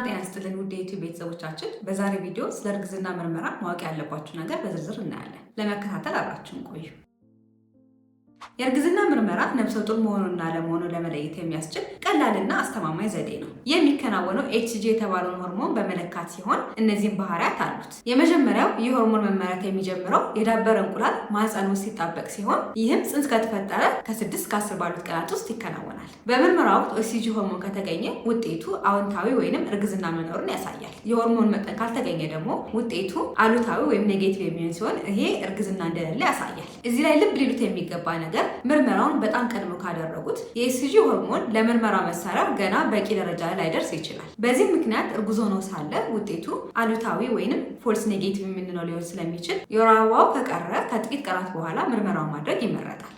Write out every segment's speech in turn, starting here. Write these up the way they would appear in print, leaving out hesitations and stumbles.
ጤና ይስጥልን ውድ የዩቲዩብ ቤተሰቦቻችን፣ በዛሬ ቪዲዮ ስለ እርግዝና ምርመራ ማወቅ ያለባችሁ ነገር በዝርዝር እናያለን። ለመከታተል አብራችሁን ቆዩ። የእርግዝና ምርመራ ነፍሰ ጡር መሆኑንና አለመሆኑን ለመለየት የሚያስችል ቀላልና አስተማማኝ ዘዴ ነው። የሚከናወነው ኤችሲጂ የተባለውን ሆርሞን በመለካት ሲሆን እነዚህም ባህሪያት አሉት። የመጀመሪያው ይህ ሆርሞን መመረት የሚጀምረው የዳበረ እንቁላል ማህፀን ውስጥ ሲጣበቅ ሲሆን ይህም ጽንስ ከተፈጠረ ከ6 እስከ 10 ባሉት ቀናት ውስጥ ይከናወናል። በምርመራ ወቅት ኤችሲጂ ሆርሞን ከተገኘ ውጤቱ አዎንታዊ ወይንም እርግዝና መኖሩን ያሳያል። የሆርሞን መጠን ካልተገኘ ደግሞ ውጤቱ አሉታዊ ወይም ኔጌቲቭ የሚሆን ሲሆን ይሄ እርግዝና እንደሌለ ያሳያል። እዚህ ላይ ልብ ሊሉት የሚገባ ነገር ምርመራውን በጣም ቀድሞ ካደረጉት የኤችሲጂ ሆርሞን ለምርመራ መሳሪያው ገና በቂ ደረጃ ላይ ላይደርስ ይችላል። በዚህ ምክንያት እርጉዝ ሆኖ ሳለ ውጤቱ አሉታዊ ወይንም ፎልስ ኔጌቲቭ የምንለው ሊሆን ስለሚችል የወር አበባው ከቀረ ከጥቂት ቀናት በኋላ ምርመራውን ማድረግ ይመረጣል።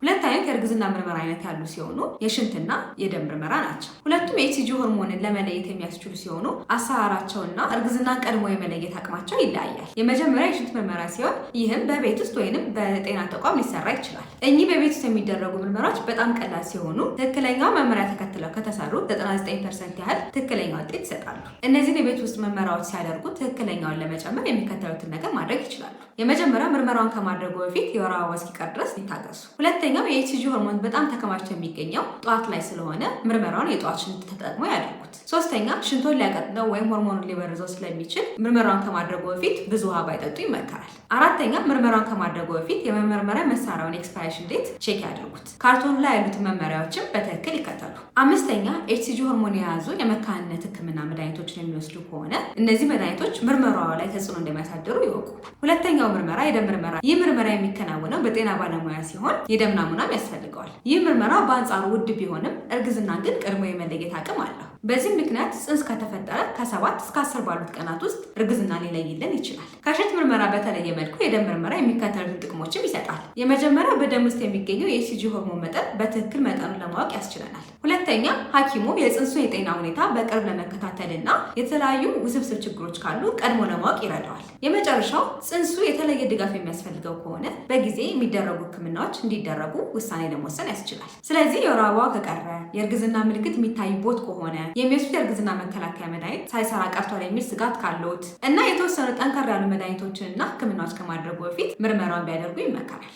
ሁለት አይነት የእርግዝና ምርመራ አይነት ያሉ ሲሆኑ የሽንትና የደም ምርመራ ናቸው። ሁለቱም የኤችሲጂ ሆርሞንን ለመለየት የሚያስችሉ ሲሆኑ አሰራራቸውና እርግዝናን ቀድሞ የመለየት አቅማቸው ይለያያል። የመጀመሪያ የሽንት ምርመራ ሲሆን ይህም በቤት ውስጥ ወይንም በጤና ተቋም ሊሰራ ይችላል። እኚህ በቤት ውስጥ የሚደረጉ ምርመራዎች በጣም ቀላል ሲሆኑ ትክክለኛው መመሪያ ተከትለው ከተሰሩ 99% ያህል ትክክለኛ ውጤት ይሰጣሉ። እነዚህን የቤት ውስጥ ምርመራዎች ሲያደርጉ ትክክለኛውን ለመጨመር የሚከተሉትን ነገር ማድረግ ይችላሉ። የመጀመሪያው ምርመራውን ከማድረጉ በፊት የወር አበባ እስኪቀር ድረስ ይታገሱ። ሁለተኛው የኤችሲጂ ሆርሞን በጣም ተከማችቶ የሚገኘው ጠዋት ላይ ስለሆነ ምርመራውን የጠዋት ሽንት ተጠቅሞ ያደርጉት። ሶስተኛ ሽንቶን ሊያቀጥነው ወይም ሆርሞኑን ሊበርዘው ስለሚችል ምርመራውን ከማድረጉ በፊት ብዙ ውሃ ባይጠጡ ይመከራል። አራተኛ ምርመራውን ከማድረጉ በፊት የመመርመሪያ መሳሪያውን ኤክስፓይሬሽን ዴት ቼክ ያድርጉት። ካርቶኑ ላይ ያሉትን መመሪያዎችን በትክክል ይከተሉ። አምስተኛ ኤችሲጂ ሆርሞን የያዙ የመካንነት ሕክምና መድኃኒቶችን የሚወስዱ ከሆነ እነዚህ መድኃኒቶች ምርመራው ላይ ተጽዕኖ እንደሚያሳድሩ ይወቁ። ሁለተኛው ምርመራ የደም ምርመራ። ይህ ምርመራ የሚከናወነው በጤና ባለሙያ ሲሆን የደም ናሙናም ያስፈልገዋል። ይህ ምርመራ በአንጻሩ ውድ ቢሆንም እርግዝናን ግን ቀድሞ የመለየት አቅም አለው። በዚህ ምክንያት ጽንስ ከተፈጠረ ከ7 እስከ 10 ባሉት ቀናት ውስጥ እርግዝናን ሊለይልን ይችላል። ከሽንት ምርመራ በተለየ መልኩ የደም ምርመራ የሚከተሉትን ጥቅሞችም ይሰጣል። የመጀመሪያው በደም ውስጥ የሚገኘው የኤችሲጂ ሆርሞን መጠን በትክክል መጠኑን ለማወቅ ያስችለናል። ሁለተኛ ሐኪሙ የጽንሱን የጤና ሁኔታ በቅርብ ለመከታተልና የተለያዩ ውስብስብ ችግሮች ካሉ ቀድሞ ለማወቅ ይረዳዋል። የመጨረሻው ጽንሱ የተለየ ድጋፍ የሚያስፈልገው ከሆነ በጊዜ የሚደረጉ ሕክምናዎች እንዲደረጉ ውሳኔ ለመወሰን ያስችላል። ስለዚህ የወር አበባ ከቀረ፣ የእርግዝና ምልክት የሚታይቦት ከሆነ፣ የሚወስዱት የእርግዝና መከላከያ መድኃኒት ሳይሰራ ቀርቷል የሚል ስጋት ካለዎት እና የተወሰኑ ጠንከር ያሉ መድኃኒቶችንና ሕክምናዎች ከማድረጉ በፊት ምርመራውን ቢያደርጉ ይመከራል።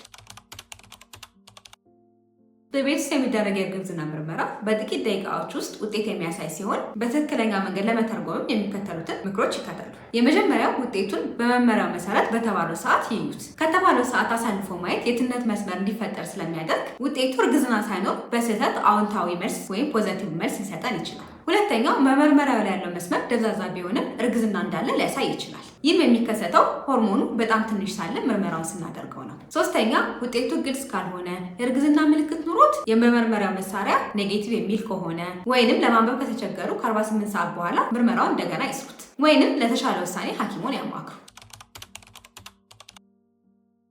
በቤት ውስጥ የሚደረግ የእርግዝና ምርመራ በጥቂት ደቂቃዎች ውስጥ ውጤት የሚያሳይ ሲሆን በትክክለኛ መንገድ ለመተርጎምም የሚከተሉትን ምክሮች ይከተሉ። የመጀመሪያው ውጤቱን በመመሪያው መሰረት በተባለው ሰዓት ይዩት። ከተባለው ሰዓት አሳልፎ ማየት የትነት መስመር እንዲፈጠር ስለሚያደርግ ውጤቱ እርግዝና ሳይኖር በስህተት አዎንታዊ መልስ ወይም ፖዘቲቭ መልስ ሊሰጠን ይችላል። ሁለተኛው መመርመሪያው ላይ ያለው መስመር ደብዛዛ ቢሆንም እርግዝና እንዳለ ሊያሳይ ይችላል። ይህም የሚከሰተው ሆርሞኑ በጣም ትንሽ ሳለ ምርመራውን ስናደርገው ነው። ሶስተኛ ውጤቱ ግልጽ ካልሆነ፣ የእርግዝና ምልክት ኑሮት የመመርመሪያው መሳሪያ ኔጌቲቭ የሚል ከሆነ ወይንም ለማንበብ ከተቸገሩ ከ48 ሰዓት በኋላ ምርመራውን እንደገና ይስሩት ወይንም ለተሻለ ውሳኔ ሐኪሙን ያማክሩ።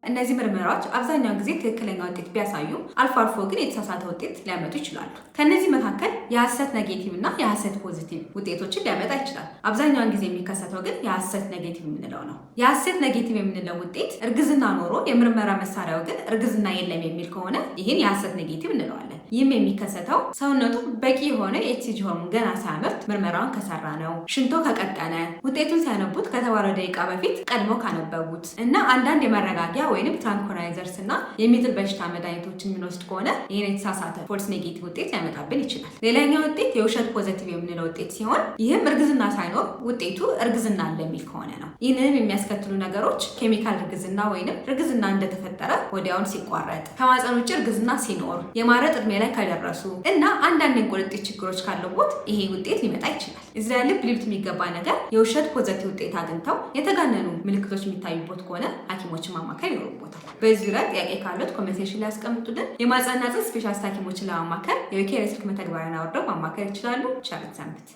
እነዚህ ምርመራዎች አብዛኛውን ጊዜ ትክክለኛ ውጤት ቢያሳዩ አልፎ አልፎ ግን የተሳሳተ ውጤት ሊያመጡ ይችላሉ። ከነዚህ መካከል የሐሰት ኔጌቲቭ እና የሐሰት ፖዚቲቭ ውጤቶችን ሊያመጣ ይችላል። አብዛኛውን ጊዜ የሚከሰተው ግን የሐሰት ኔጌቲቭ የምንለው ነው። የሐሰት ኔጌቲቭ የምንለው ውጤት እርግዝና ኖሮ የምርመራ መሳሪያው ግን እርግዝና የለም የሚል ከሆነ ይህን የሐሰት ኔጌቲቭ እንለዋለን። ይህም የሚከሰተው ሰውነቱ በቂ የሆነ የኤችሲጂ ሆርሞን ገና ሳያመርት ምርመራውን ከሰራ ነው፣ ሽንቶ ከቀጠነ፣ ውጤቱን ሲያነቡት ከተባለው ደቂቃ በፊት ቀድሞ ካነበቡት እና አንዳንድ የመረጋጊያ ወይንም ትራንኮናይዘርስ እና የሚጥል በሽታ መድኃኒቶችን የምንወስድ ከሆነ ይህን የተሳሳተ ፎልስ ኔጌቲቭ ውጤት ሊያመጣብን ይችላል። ሌላኛው ውጤት የውሸት ፖዘቲቭ የምንለው ውጤት ሲሆን ይህም እርግዝና ሳይኖር ውጤቱ እርግዝና አለ የሚል ከሆነ ነው። ይህንንም የሚያስከትሉ ነገሮች ኬሚካል እርግዝና ወይንም እርግዝና እንደተፈጠረ ወዲያውን ሲቋረጥ፣ ከማህፀን ውጭ እርግዝና ሲኖር፣ የማረጥ እድሜ ላይ ከደረሱ እና አንዳንድ የቁጥጥር ችግሮች ካለቦት ይሄ ውጤት ሊመጣ ይችላል። እዚህ ላይ ልብ ሊሉት የሚገባ ነገር የውሸት ፖዘቲቭ ውጤት አግኝተው የተጋነኑ ምልክቶች የሚታዩቦት ከሆነ ሐኪሞችን ማማከር ይኖርቦታል። በዚህ ዙሪያ ጥያቄ ካሉት ኮሜንቴሽን ላይ ያስቀምጡልን። የማህፀንና ጽንስ ስፔሻሊስት ሐኪሞችን ለማማከር የዊኬር የስልክ መተግበሪያን አውርደው ማማከር ይችላሉ። ቸር ሰንብቱ።